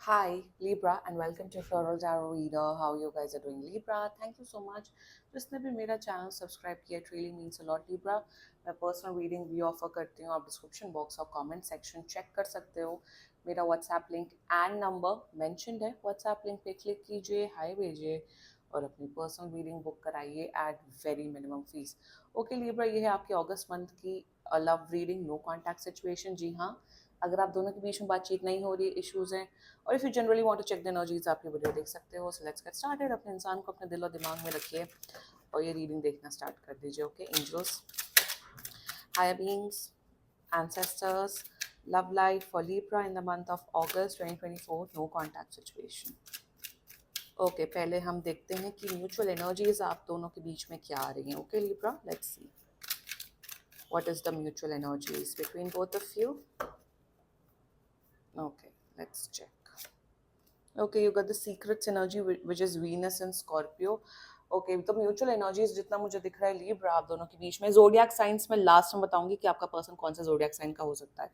Hi, Libra, and welcome to Floral Tarot Reader. How you guys are doing, Libra? Thank you so much. जिसने भी मेरा channel subscribe किया, it really means a lot, Libra. मैं personal reading भी offer करती हूँ. आप description box और कमेंट सेक्शन चेक कर सकते हो. मेरा WhatsApp link and number mentioned है. व्हाट्सएप लिंक पे क्लिक कीजिए, हाय भेजिए और अपनी पर्सनल रीडिंग बुक कराइए at very minimum fees. Okay Libra, ये है आपके अगस्त मंथ की love reading. No contact situation. जी हाँ, अगर आप दोनों के बीच में बातचीत नहीं हो रही, इश्यूज हैं, और if you generally want to check the energies, आप ये वीडियो देख सकते हो. So let's get started. अपने इंसान को अपने दिल और दिमाग में रखिए और ये रीडिंग देखना स्टार्ट कर दीजिए. Okay angels, higher beings, ancestors, love life for Libra in the month of August 2024, no contact situation. Okay पहले हम देखते हैं कि म्यूचुअल एनर्जीज आप दोनों के बीच में क्या आ रही हैं. Okay Libra, let's see what is the mutual energies between both of you. Okay, let's check. Okay, you got the secrets energy which is Venus and Scorpio. Okay तो म्यूचुअल एनर्जीज जितना मुझे दिख रहा है लीब्रा आप दोनों के बीच में, जोडियाक साइंस में लास्ट में बताऊंगी कि आपका पर्सन कौन सा जोडियाक साइन का हो सकता है.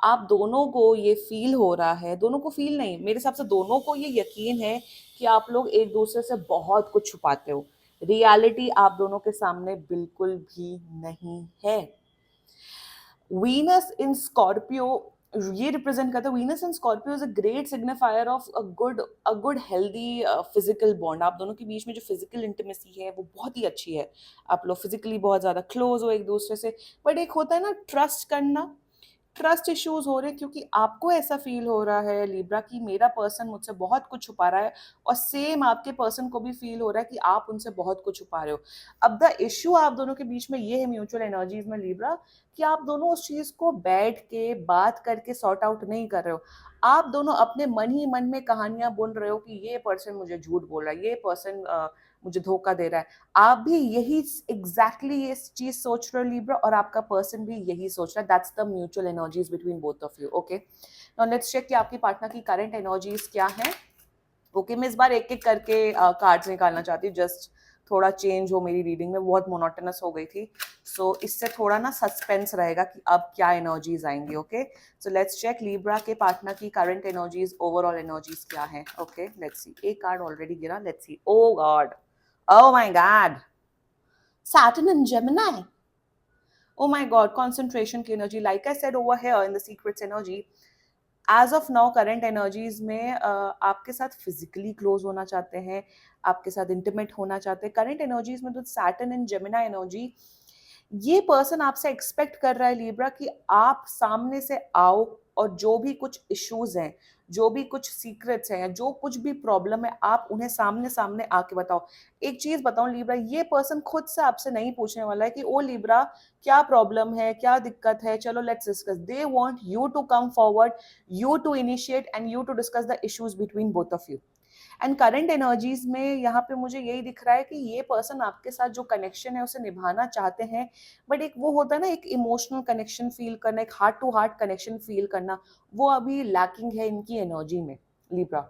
आप दोनों को ये फील हो रहा है, दोनों को फील नहीं, मेरे हिसाब से दोनों को ये यकीन है कि आप लोग एक दूसरे से बहुत कुछ छुपाते हो. रियलिटी आप दोनों के सामने बिल्कुल भी नहीं है. वीनस इन स्कॉर्पियो ये रिप्रेजेंट करता है. Venus in Scorpio is a great signifier of a good healthy physical bond. आप दोनों के बीच में जो फिजिकल इंटीमेसी है वो बहुत ही अच्छी है. आप लोग फिजिकली बहुत ज्यादा क्लोज हो एक दूसरे से. बट एक होता है ना ट्रस्ट करना, ट्रस्ट इश्यूज हो रहे हैं क्योंकि आपको ऐसा फील हो रहा है लीब्रा कि मेरा पर्सन मुझसे बहुत कुछ छुपा रहा है, और सेम आपके पर्सन को भी फील हो रहा है कि आप उनसे बहुत कुछ छुपा रहे हो. अब द इश्यू आप दोनों के बीच में ये है म्यूचुअल एनर्जीज में लीब्रा कि आप दोनों उस चीज को बैठ के बात करके सॉर्ट आउट नहीं कर रहे हो. आप दोनों अपने मन ही मन में कहानियां बुन रहे हो कि ये पर्सन मुझे झूठ बोल रहा है, ये पर्सन मुझे धोखा दे रहा है. आप भी यही एग्जैक्टली ये चीज सोच रहे हो लीब्रा, और आपका पर्सन भी यही सोच रहा है. That's the mutual energies between both of you. Okay now let's check कि आपकी पार्टनर की करंट एनर्जीज क्या है. ओके मैं इस बार एक एक करके कार्ड्स निकालना चाहती हूँ. जस्ट थोड़ा चेंज हो मेरी रीडिंग में, बहुत मोनोटोनस हो गई थी. सो इससे थोड़ा ना सस्पेंस रहेगा कि अब क्या एनर्जीज आएंगी. Okay so let's check Libra के पार्टनर की करंट एनर्जीज, ओवरऑल एनर्जीज क्या है. Okay let's see. एक कार्ड ऑलरेडी गिरा. Let's see. Oh god, oh my god, Saturn and Gemini. Oh my god, concentration की energy. Like I said over here in the secrets energy, as of now current energies में आपके साथ physically close होना चाहते हैं, आपके साथ intimate होना चाहते हैं. current energies में तो Saturn and Gemini energy, ये पर्सन आपसे एक्सपेक्ट कर रहा है लीब्रा कि आप सामने से आओ और जो भी कुछ इश्यूज हैं, जो भी कुछ सीक्रेट्स हैं, जो कुछ भी प्रॉब्लम है, आप उन्हें सामने सामने आके बताओ. एक चीज बताओ लीब्रा, ये पर्सन खुद से आपसे नहीं पूछने वाला है कि ओ लीब्रा क्या प्रॉब्लम है, क्या दिक्कत है, चलो let's discuss. They want you to come forward, you to initiate and you to discuss the issues between both of you. And current energies में यहाँ पे मुझे यही दिख रहा है कि ये पर्सन आपके साथ जो कनेक्शन है उसे निभाना चाहते हैं, बट एक वो होता है ना एक इमोशनल कनेक्शन फील करना, एक heart to heart connection feel करना, वो अभी लैकिंग है इनकी एनर्जी में लीब्रा.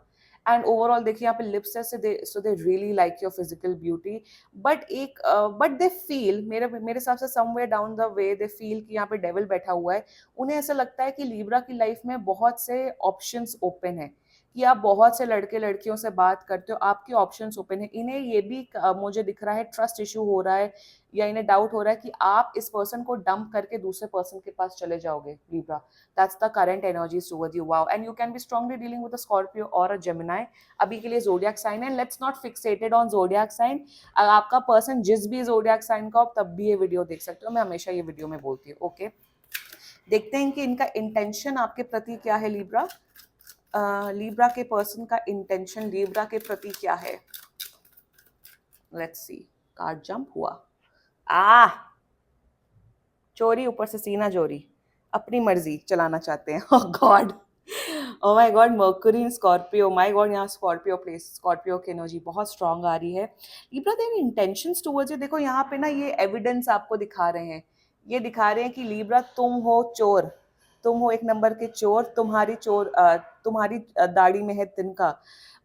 एंड ओवरऑल देखिए यहाँ पे लिप्स है, so they really like your physical beauty. But they feel, मेरे हिसाब से somewhere down the way they feel कि यहाँ पे डेविल बैठा हुआ है. उन्हें ऐसा लगता है कि लीब्रा की लाइफ में बहुत से ऑप्शंस ओपन है, कि आप बहुत से लड़के लड़कियों से बात करते हो, आपके ऑप्शंस ओपन है. इन्हें ये भी मुझे दिख रहा है ट्रस्ट इशू हो रहा है, या इन्हें डाउट हो रहा है कि आप इस पर्सन को डंप करके दूसरे पर्सन के पास चले जाओगे Libra. That's the current energies toward you. Wow, and you can be strongly dealing with a Scorpio और अ जेमिनी. अभी के लिए जोडियाक साइन है. Let's not fixated on zodiac sign. आपका पर्सन जिस भी जोडियाक साइन का हो तब भी ये वीडियो देख सकते हो. मैं हमेशा ये वीडियो में बोलती हूँ. ओके देखते हैं कि इनका इंटेंशन आपके प्रति क्या है लीब्रा. लीब्रा के पर्सन का इंटेंशन लीब्रा के प्रति क्या है. Let's C. कार्ड जंप हुआ. चोरी, ऊपर से सीना चोरी, अपनी मर्जी चलाना चाहते हैं. Oh god, oh my god, Mercury in Scorpio. My god, यहाँ स्कॉर्पियो प्लेस, स्कॉर्पियो की एनर्जी बहुत स्ट्रांग आ रही है. Libra their intentions towards you. देखो यहाँ पे ना ये एविडेंस आपको दिखा रहे हैं, ये दिखा रहे हैं कि लीब्रा तुम हो चोर, तुम हो एक नंबर के चोर. तुम्हारी दाढ़ी में है तिनका.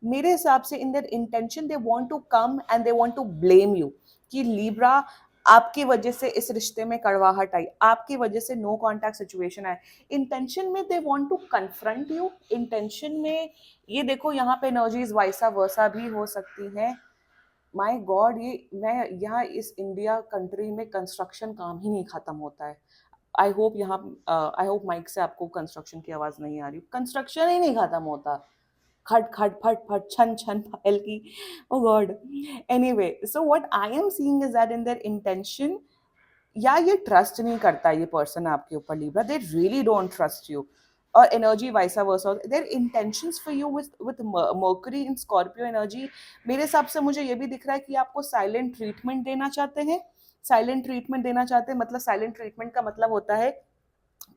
मेरे हिसाब से in their intention they want to come and they want to blame you कि लीब्रा आपकी वजह से इस रिश्ते में कड़वाहट आई, आपकी वजह से नो कॉन्टैक्ट सिचुएशन आए। इंटेंशन में they want to confront you, intention में ये देखो यहाँ पे एनर्जीज वाइसा वर्सा भी हो सकती हैं। माय गॉड, ये मैं यहाँ इस इंडिया कंट्री में कंस्ट्रक्शन काम ही नहीं खत्म होता है। आई होप यहाँ आई होप माइक से आपको कंस्ट्रक्शन की आवाज नहीं आ रही, कंस्ट्रक्शन ही नहीं खत्म होता, खट खट फट फट छन छन फाइल की। Oh god, anyway, so what I am seeing is that in their intention, या ये ट्रस्ट नहीं करता ये पर्सन आपके ऊपर Libra, they really don't trust you, और energy vice versa, their intentions for you with Mercury in Scorpio energy, मेरे हिसाब से मुझे ये भी दिख रहा है कि आपको साइलेंट ट्रीटमेंट देना चाहते हैं। साइलेंट ट्रीटमेंट देना चाहते हैं मतलब साइलेंट ट्रीटमेंट का मतलब होता है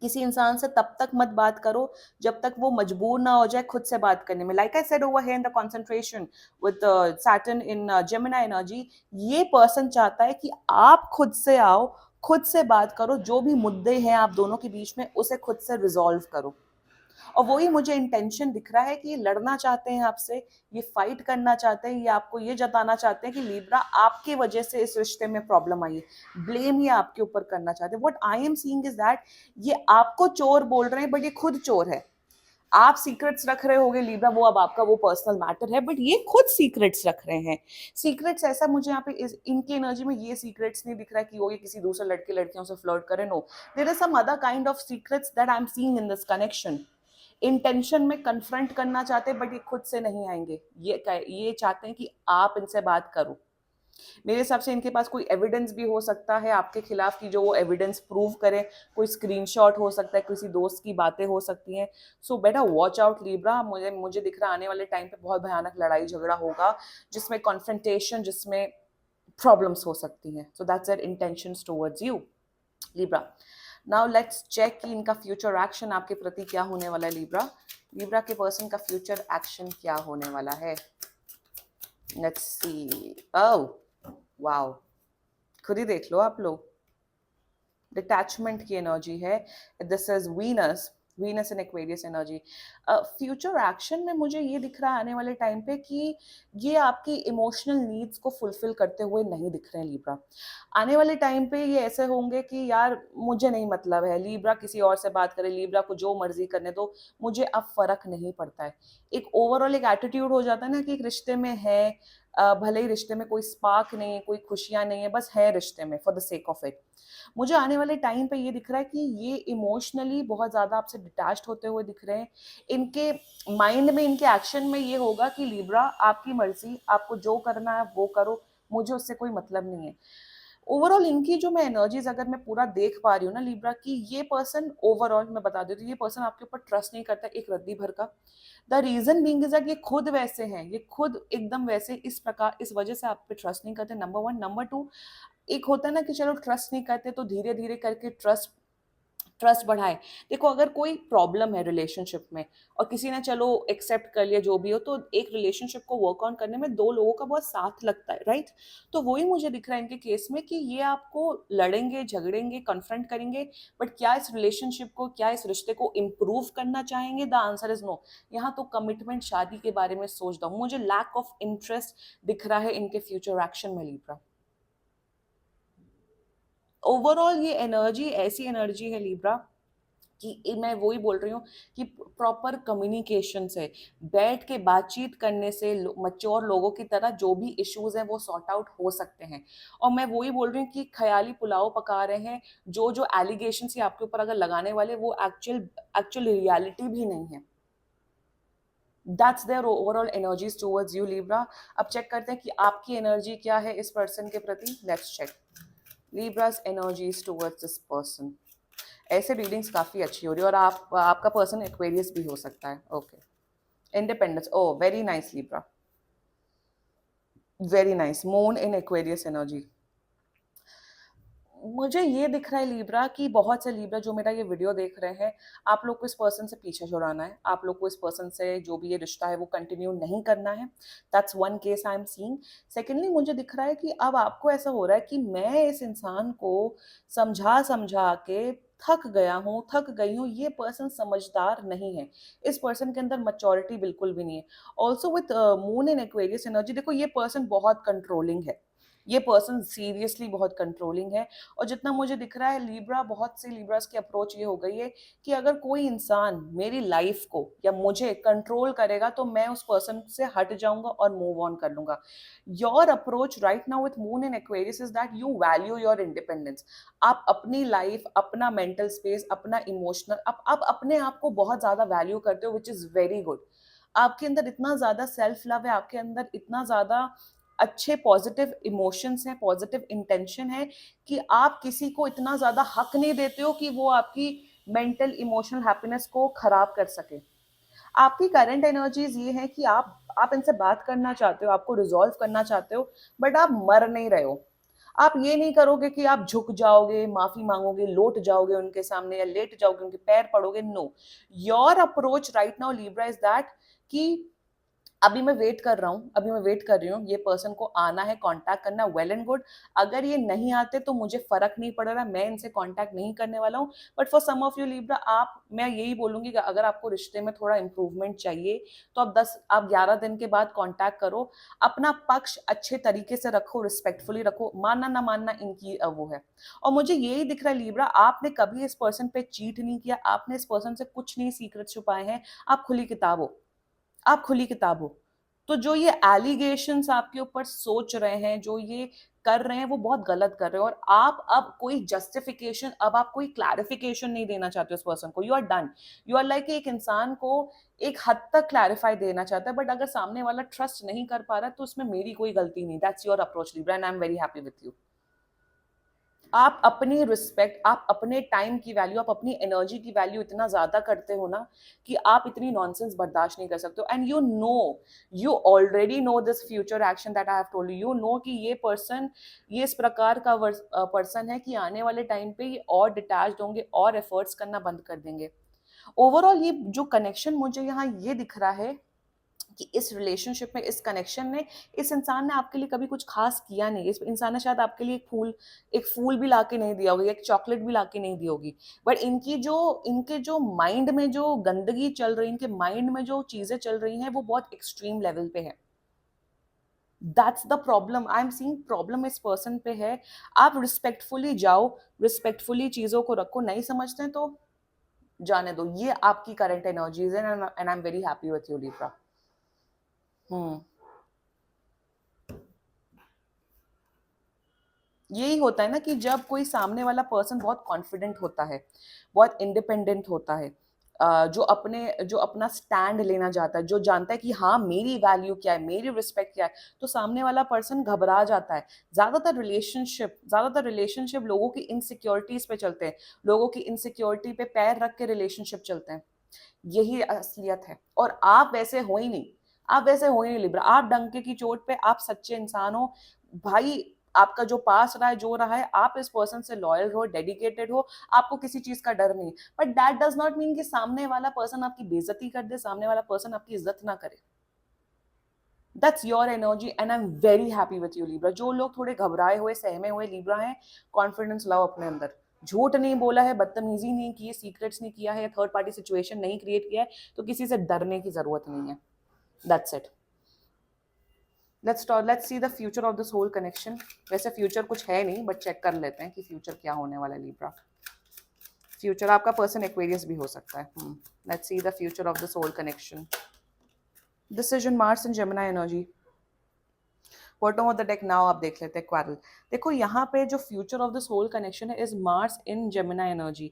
किसी इंसान से तब तक मत बात करो जब तक वो मजबूर ना हो जाए खुद से बात करने में। Like I said over here in the concentration with Saturn in Gemini energy, ये पर्सन चाहता है कि आप खुद से आओ, खुद से बात करो, जो भी मुद्दे हैं आप दोनों के बीच में उसे खुद से रिजॉल्व करो। और वही मुझे इंटेंशन दिख रहा है कि ये लड़ना चाहते हैं आपसे, ये फाइट करना चाहते हैं, ये आपको ये जताना चाहते हैं कि लिब्रा आपकी वजह से इस रिश्ते में प्रॉब्लम आई है, ब्लेम ये आपके ऊपर करना चाहते हैं। What I am seeing is that ये आपको चोर बोल रहे हैं बट ये खुद चोर है। आप सीक्रेट्स रख रहे होगे लिब्रा, वो अब आपका वो पर्सनल मैटर है, बट ये खुद सीक्रेट्स रख रहे हैं। सीक्रेट्स ऐसा मुझे यहाँ पे इनकी एनर्जी में ये सीक्रेट्स नहीं दिख रहा है कि वो ये किसी दूसरे लड़के लड़कियों से फ्लर्ट करे, no, there are some other kind of secrets that I am seeing in this connection. Intention में कन्फ्रंट करना चाहते हैं बट ये खुद से नहीं आएंगे, ये चाहते हैं कि आप इनसे बात करो। मेरे हिसाब से इनके पास कोई एविडेंस भी हो सकता है आपके खिलाफ की जो वो एविडेंस प्रूव करे, कोई स्क्रीनशॉट हो सकता है, किसी दोस्त की बातें हो सकती हैं। सो बेटा वॉच आउट लिब्रा, मुझे मुझे दिख रहा है आने वाले टाइम पे बहुत भयानक लड़ाई झगड़ा होगा जिसमें कॉन्फ्रंटेशन, जिसमें प्रॉब्लम्स हो सकती हैं। So that's their intentions towards you Libra. Now let's check कि इनका फ्यूचर एक्शन आपके प्रति क्या होने वाला है लिब्रा। लिब्रा के पर्सन का फ्यूचर एक्शन क्या होने वाला है, लेट्स सी। ओह वाओ, खुद ही देख लो आप लोग, डिटैचमेंट की एनर्जी है, this is Venus, Venus in Aquarius energy. Future action में मुझे ये दिख रहा है आने वाले टाइम पे कि ये आपकी इमोशनल नीड्स को फुलफिल करते हुए नहीं दिख रहे हैं लिब्रा। आने वाले टाइम पे ये ऐसे होंगे कि यार मुझे नहीं मतलब है, लिब्रा किसी और से बात करे, लिब्रा को जो मर्जी करने दो, मुझे अब फर्क नहीं पड़ता है। एक ओवरऑल एक एटीट्यूड हो जाता है ना कि एक रिश्ते में है, भले ही रिश्ते में कोई स्पार्क नहीं है, कोई खुशियां नहीं है, बस है रिश्ते में for the sake of it. मुझे आने वाले टाइम पे ये दिख रहा है कि ये इमोशनली बहुत ज़्यादा आपसे डिटैच्ड होते हुए दिख रहे हैं। इनके माइंड में, इनके एक्शन में ये होगा कि लिब्रा आपकी मर्जी, आपको जो करना है वो करो, मुझे उससे कोई मतलब नहीं है। ओवरऑल इनकी जो मैं एनर्जीज अगर मैं पूरा देख पा रही हूँ ना लिब्रा की, ये पर्सन ओवरऑल मैं बता देती हूँ, ये पर्सन आपके ऊपर ट्रस्ट नहीं करता एक रद्दी भर का। The reason being is that ये खुद वैसे हैं, ये खुद एकदम वैसे इस प्रकार, इस वजह से आप पे ट्रस्ट नहीं करते, नंबर वन। नंबर टू, एक होता है ना कि चलो ट्रस्ट नहीं करते तो धीरे धीरे करके ट्रस्ट ट्रस्ट बढ़ाए। देखो अगर कोई प्रॉब्लम है रिलेशनशिप में और किसी ने चलो एक्सेप्ट कर लिया जो भी हो, तो एक रिलेशनशिप को वर्क ऑन करने में दो लोगों का बहुत साथ लगता है, राइट। तो वही मुझे दिख रहा है इनके केस में कि ये आपको लड़ेंगे, झगड़ेंगे, कन्फ्रंट करेंगे, बट क्या इस रिलेशनशिप को, क्या इस रिश्ते को इम्प्रूव करना चाहेंगे? The answer is no. यहाँ तो कमिटमेंट, शादी के बारे में सोचता हूँ, मुझे लैक ऑफ इंटरेस्ट दिख रहा है इनके फ्यूचर एक्शन में लिब्रा। ओवरऑल ये एनर्जी ऐसी एनर्जी है लिब्रा कि मैं वही बोल रही हूँ कि प्रॉपर कम्युनिकेशन से, बैठ के बातचीत करने से, मच्योर लोगों की तरह जो भी इश्यूज हैं वो सॉर्ट आउट हो सकते हैं। और मैं वही बोल रही हूँ कि ख्याली पुलाव पका रहे हैं, जो जो एलिगेशन ही आपके ऊपर अगर लगाने वाले वो एक्चुअल रियलिटी भी नहीं है। That's their overall energies towards you Libra. अब चेक करते हैं कि आपकी एनर्जी क्या है इस पर्सन के प्रति। Let's check Libra's energies towards this person. ऐसे रीडिंग्स काफ़ी अच्छी हो रही है, और आपका पर्सन एक्वेरियस भी हो सकता है। Okay, independence, oh very nice Libra, very nice, moon in Aquarius energy. मुझे ये दिख रहा है लिब्रा कि बहुत से लिब्रा जो मेरा ये वीडियो देख रहे हैं, आप लोग को इस पर्सन से पीछे छुड़ाना है, आप लोग को इस पर्सन से जो भी ये रिश्ता है वो कंटिन्यू नहीं करना है। That's one case I am seeing. Secondly मुझे दिख रहा है कि अब आपको ऐसा हो रहा है कि मैं इस इंसान को समझा समझा के थक गया हूँ, थक गई हूँ, ये पर्सन समझदार नहीं है, इस पर्सन के अंदर मैच्योरिटी बिल्कुल भी नहीं है। Also with moon in Aquarius energy, देखो ये पर्सन बहुत कंट्रोलिंग है, ये पर्सन सीरियसली बहुत कंट्रोलिंग है। और जितना मुझे दिख रहा है लिब्रा, बहुत से लिब्रास की अप्रोच ये हो गई है कि अगर कोई इंसान मेरी लाइफ को या मुझे कंट्रोल करेगा तो मैं उस पर्सन से हट जाऊंगा और मूव ऑन कर लूंगा। Your approach right now with moon in Aquarius is that you value your independence. आप अपनी लाइफ, अपना मेंटल स्पेस, अपना इमोशनल, आप अपने आप को बहुत ज्यादा वैल्यू करते हो, विच इज वेरी गुड। आपके अंदर इतना ज्यादा सेल्फ लव है, आपके अंदर इतना ज्यादा अच्छे पॉजिटिव इमोशंस हैं, पॉजिटिव इंटेंशन है कि आप किसी को इतना ज्यादा हक नहीं देते हो कि वो आपकी मेंटल इमोशनल हैप्पीनेस को खराब कर सके। आपकी करंट एनर्जीज ये है कि आप इनसे बात करना चाहते हो, आपको रिजॉल्व करना चाहते हो, बट आप मर नहीं रहे हो। आप ये नहीं करोगे कि आप झुक जाओगे, माफी मांगोगे, लौट जाओगे उनके सामने या लेट जाओगे, उनके पैर पड़ोगे। No, your approach right now Libra is that कि अभी मैं वेट कर रहा हूँ, अभी मैं वेट कर रही हूँ, ये पर्सन को आना है, कांटेक्ट करना, वेल एंड गुड। अगर ये नहीं आते तो मुझे फर्क नहीं पड़ रहा, मैं इनसे कांटेक्ट नहीं करने वाला हूँ। But for some of you Libra, आप, मैं यही बोलूंगी कि अगर आपको रिश्ते में थोड़ा इंप्रूवमेंट चाहिए तो आप 11 दिन के बाद कांटेक्ट करो। अपना पक्ष अच्छे तरीके से रखो, रिस्पेक्टफुली रखो, मानना ना मानना इनकी वो है। और मुझे यही दिख रहा है लिब्रा, आपने कभी इस पर्सन पे चीट नहीं किया, आपने इस पर्सन से कुछ नहीं सीक्रेट छुपाए हैं। आप खुली किताब हो, आप खुली किताब हो। तो जो ये एलिगेशंस आपके ऊपर सोच रहे हैं, जो ये कर रहे हैं, वो बहुत गलत कर रहे हैं। और आप अब कोई जस्टिफिकेशन, अब आप कोई क्लैरिफिकेशन नहीं देना चाहते उस पर्सन को। You are done. You are like एक इंसान को एक हद तक क्लैरिफाई देना चाहता है, बट अगर सामने वाला ट्रस्ट नहीं कर पा रहा तो उसमें मेरी कोई गलती नहीं। That's your approach Libra and I am very happy with you. आप अपनी रिस्पेक्ट, आप अपने टाइम की वैल्यू, आप अपनी एनर्जी की वैल्यू इतना ज्यादा करते हो ना कि आप इतनी नॉनसेंस बर्दाश्त नहीं कर सकते हो। And you know, you already know this future action that I have told you. You know कि ये पर्सन, ये इस प्रकार का पर्सन है कि आने वाले टाइम पे ये और डिटैच्ड होंगे और एफर्ट्स करना बंद कर देंगे। ओवरऑल ये जो कनेक्शन मुझे यहाँ ये दिख रहा है कि इस रिलेशनशिप में, इस कनेक्शन में, इस इंसान ने आपके लिए कभी कुछ खास किया नहीं। इस इंसान ने शायद आपके लिए एक फूल भी लाके नहीं दिया होगा, एक चॉकलेट भी लाके नहीं दी होगी। बट इनके जो माइंड में जो गंदगी चल रही है, इनके माइंड में जो चीजें चल रही हैं, वो बहुत एक्सट्रीम लेवल पे है। That's the problem, I am seeing problem इस पर्सन पे है। आप रिस्पेक्टफुली जाओ, रिस्पेक्टफुली चीजों को रखो, नहीं समझते हैं तो जाने दो। ये आपकी करंट एनर्जीज है and I am very happy with you Libra. Hmm यही होता है ना कि जब कोई सामने वाला पर्सन बहुत कॉन्फिडेंट होता है, बहुत इंडिपेंडेंट होता है, जो अपना स्टैंड लेना चाहता है, जो जानता है कि हाँ मेरी वैल्यू क्या है, मेरी रिस्पेक्ट क्या है, तो सामने वाला पर्सन घबरा जाता है। ज्यादातर रिलेशनशिप लोगों की इनसिक्योरिटीज पे चलते हैं, लोगों की इनसिक्योरिटी पे पैर रख के रिलेशनशिप चलते हैं। यही असलियत है। और आप वैसे हो ही नहीं, आप वैसे हो ही नहीं लिब्रा। आप डंके की चोट पे आप सच्चे इंसान हो भाई। आपका जो पास रहा है, जो रहा है, आप इस पर्सन से लॉयल हो, डेडिकेटेड हो, आपको किसी चीज का डर नहीं। But that does not mean कि सामने वाला पर्सन आपकी बेइज्जती कर दे, सामने वाला पर्सन आपकी इज्जत ना करे। That's your energy and I am very happy with you Libra. जो लोग थोड़े घबराए हुए, सहमे हुए लिब्रा हैं, कॉन्फिडेंस लाओ अपने अंदर। झूठ नहीं बोला है, बदतमीजी नहीं की है, सीक्रेट्स नहीं किया है, थर्ड पार्टी सिचुएशन नहीं क्रिएट किया है, तो किसी से डरने की जरूरत नहीं है। That's it. Let's see the future of this whole connection. वैसे फ्यूचर कुछ है नहीं, बट चेक कर लेते हैं कि फ्यूचर क्या होने वाला है लिब्रा। फ्यूचर, आपका पर्सन एक्वेरियस भी हो सकता है। Let's see the future of this whole connection. Decision, Mars and Gemini energy. Bottom of the deck now आप देख लेते हैं क्वारल। देखो यहाँ पे जो future of this whole connection है is Mars in Gemini energy.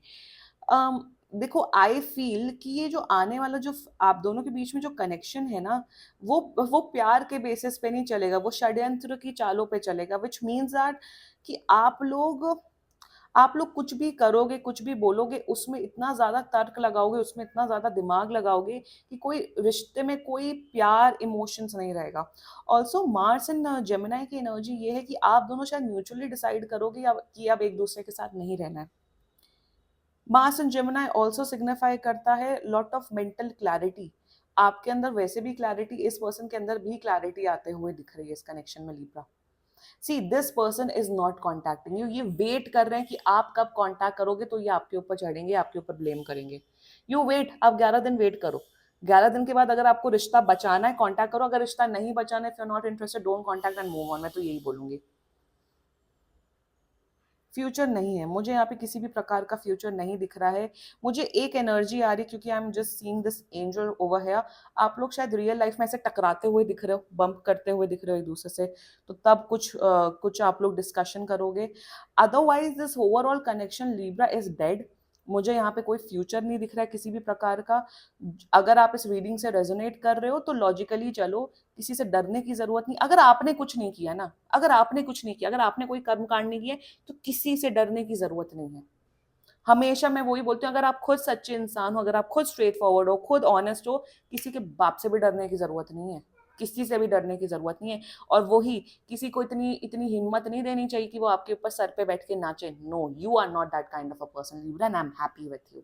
देखो आई फील कि ये जो आने वाला जो आप दोनों के बीच में जो कनेक्शन है ना, वो प्यार के बेसिस पे नहीं चलेगा, वो षड्यंत्र की चालों पे चलेगा। विच मीन्स दैट कि आप लोग कुछ भी करोगे, कुछ भी बोलोगे, उसमें इतना ज्यादा तर्क लगाओगे, उसमें इतना ज्यादा दिमाग लगाओगे कि कोई रिश्ते में कोई प्यार, इमोशंस नहीं रहेगा। ऑल्सो मार्स एंड जेमिनी की एनर्जी ये है कि आप दोनों शायद म्यूचुअली डिसाइड करोगे कि अब एक दूसरे के साथ नहीं रहना है। Mars and Gemini also signify करता है लॉट ऑफ मेंटल क्लैरिटी। आपके अंदर वैसे भी क्लैरिटी, इस पर्सन के अंदर भी क्लैरिटी आते हुए दिख रही है इस कनेक्शन में Libra. See this person is not contacting you. ये वेट कर रहे हैं कि आप कब कॉन्टैक्ट करोगे तो ये आपके ऊपर चढ़ेंगे, आपके ऊपर ब्लेम करेंगे। यू वेट, आप 11 दिन वेट करो। 11 दिन के बाद अगर आपको रिश्ता बचाना है, कॉन्टैक्ट करो। अगर रिश्ता नहीं बचाना है, if you are not interested, don't contact and move on. मैं तो यही बोलूंगी। फ्यूचर नहीं है, मुझे यहाँ पे किसी भी प्रकार का फ्यूचर नहीं दिख रहा है। मुझे एक एनर्जी आ रही है क्योंकि I am just seeing this angel over here. आप लोग शायद रियल लाइफ में ऐसे टकराते हुए दिख रहे हो, बम्प करते हुए दिख रहे हो एक दूसरे से, तो तब कुछ आप लोग डिस्कशन करोगे। Otherwise this overall connection Libra is dead. मुझे यहाँ पे कोई फ्यूचर नहीं दिख रहा है किसी भी प्रकार का। अगर आप इस रीडिंग से रेजोनेट कर रहे हो तो लॉजिकली चलो, किसी से डरने की जरूरत नहीं। अगर आपने कुछ नहीं किया ना, अगर आपने कुछ नहीं किया, अगर आपने कोई कर्म कांड नहीं किया, तो किसी से डरने की जरूरत नहीं है। हमेशा मैं वही बोलती हूँ, अगर आप खुद सच्चे इंसान हो, अगर आप खुद स्ट्रेट फॉरवर्ड हो, खुद ऑनेस्ट हो, किसी के बाप से भी डरने की जरूरत नहीं है। किसी से भी डरने की जरूरत नहीं है। और वही, किसी को इतनी इतनी हिम्मत नहीं देनी चाहिए कि वो आपके ऊपर सर पे बैठ के नाचे। No, you are not that kind of a person Libra, and I am happy with you.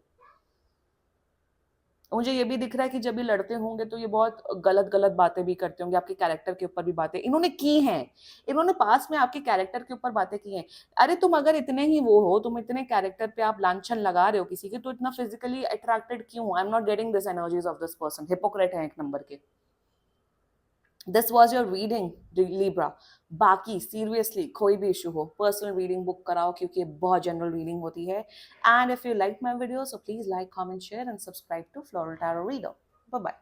मुझे ये भी दिख रहा है कि जब ये लड़ते होंगे तो ये बहुत गलत गलत बातें भी करते होंगे, आपके कैरेक्टर के ऊपर भी बातें इन्होंने की हैं। इन्होंने पास में आपके कैरेक्टर के ऊपर बातें की हैं। अरे तुम अगर इतने ही वो हो, तुम इतने कैरेक्टर पे आप लांछन लगा रहे हो किसी के, तो इतना फिजिकली अट्रैक्टेड क्यों? I am not getting this energies of this person. Hypocrite है एक नंबर के। This was your reading Libra. बाकी सीरियसली कोई भी इशू हो, पर्सनल रीडिंग बुक कराओ, क्योंकि ये बहुत जनरल रीडिंग होती है। And if you like my video, so please like, comment, share and subscribe to floral tarot reader. Bye bye.